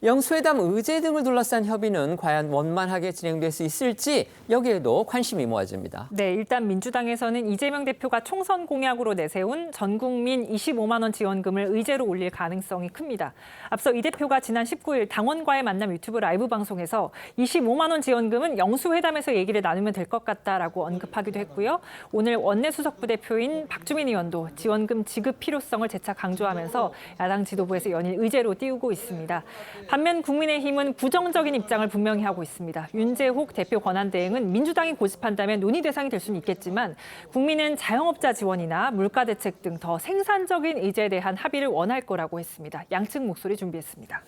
영수회담 의제 등을 둘러싼 협의는 과연 원만하게 진행될 수 있을지 여기에도 관심이 모아집니다. 네, 일단 민주당에서는 이재명 대표가 총선 공약으로 내세운 전 국민 25만 원 지원금을 의제로 올릴 가능성이 큽니다. 앞서 이 대표가 지난 19일 당원과의 만남 유튜브 라이브 방송에서 25만 원 지원금은 영수회담에서 얘기를 나누면 될 것 같다라고 언급하기도 했고요. 오늘 원내수석부 대표인 박주민 의원도 지원금 지급 필요성을 재차 강조하면서 야당 지도부에서 연일 의제로 띄우고 있습니다. 반면 국민의힘은 부정적인 입장을 분명히 하고 있습니다. 윤재욱 대표 권한대행은 민주당이 고집한다면 논의 대상이 될 수는 있겠지만 국민은 자영업자 지원이나 물가 대책 등 더 생산적인 의제에 대한 합의를 원할 거라고 했습니다. 양측 목소리 준비했습니다.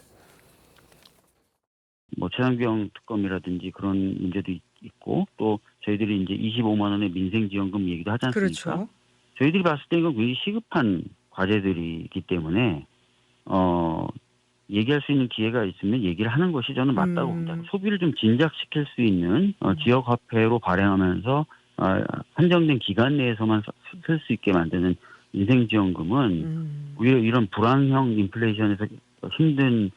최상병 특검이라든지 그런 문제도 있고 또 저희들이 이제 25만 원의 민생지원금 얘기도 하지 않습니까? 그렇죠. 저희들이 봤을 때 이건 굉장히 시급한 과제들이기 때문에 얘기할 수 있는 기회가 있으면 얘기를 하는 것이 저는 맞다고 봅니다. 소비를 좀 진작시킬 수 있는 지역화폐로 발행하면서 한정된 기간 내에서만 쓸 수 있게 만드는 인생지원금은 오히려 이런 불황형 인플레이션에서 힘든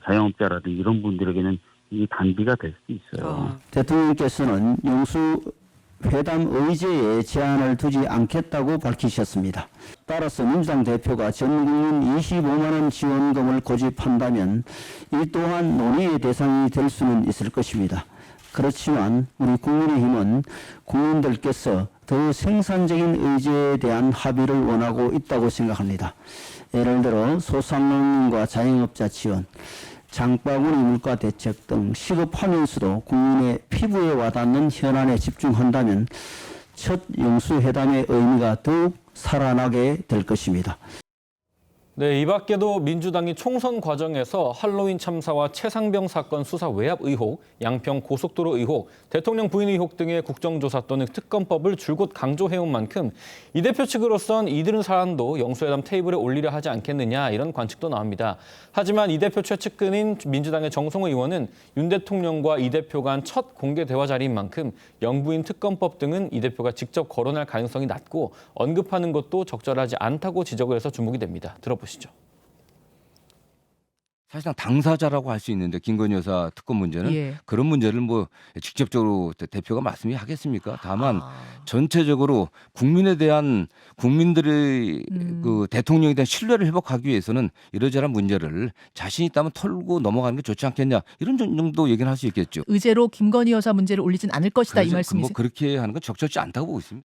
자영업자라든지 이런 분들에게는 이 단비가 될 수 있어요. 대통령께서는 영수회담 의제에 제한을 두지 않겠다고 밝히셨습니다. 따라서 민주당 대표가 전국민 25만 원 지원금을 고집한다면 이 또한 논의의 대상이 될 수는 있을 것입니다. 그렇지만 우리 국민의힘은 국민들께서 더 생산적인 의제에 대한 합의를 원하고 있다고 생각합니다. 예를 들어 소상공인과 자영업자 지원, 장바구니 물가 대책 등 시급하면서도 국민의 피부에 와닿는 현안에 집중한다면 첫 영수회담의 의미가 더욱 살아나게 될 것입니다. 네, 이 밖에도 민주당이 총선 과정에서 할로윈 참사와 최상병 사건 수사 외압 의혹, 양평 고속도로 의혹, 대통령 부인 의혹 등의 국정조사 또는 특검법을 줄곧 강조해온 만큼 이 대표 측으로선 이들은 사안도 영수회담 테이블에 올리려 하지 않겠느냐 이런 관측도 나옵니다. 하지만 이 대표 최측근인 민주당의 정성호 의원은 윤 대통령과 이 대표 간 첫 공개 대화 자리인 만큼 영부인 특검법 등은 이 대표가 직접 거론할 가능성이 낮고 언급하는 것도 적절하지 않다고 지적을 해서 주목이 됩니다. 들어보시죠. 사실상 당사자라고 할 수 있는데 김건희 여사 특검 문제는 그런 문제를 직접적으로 대표가 말씀하겠습니까? 다만 전체적으로 국민에 대한 국민들의 그 대통령에 대한 신뢰를 회복하기 위해서는 이러저러한 문제를 자신 있다면 털고 넘어가는 게 좋지 않겠냐 이런 정도 얘기는 할 수 있겠죠. 의제로 김건희 여사 문제를 올리진 않을 것이다 이 말씀이세요? 그렇게 하는 건 적절치 않다고 보고 있습니다.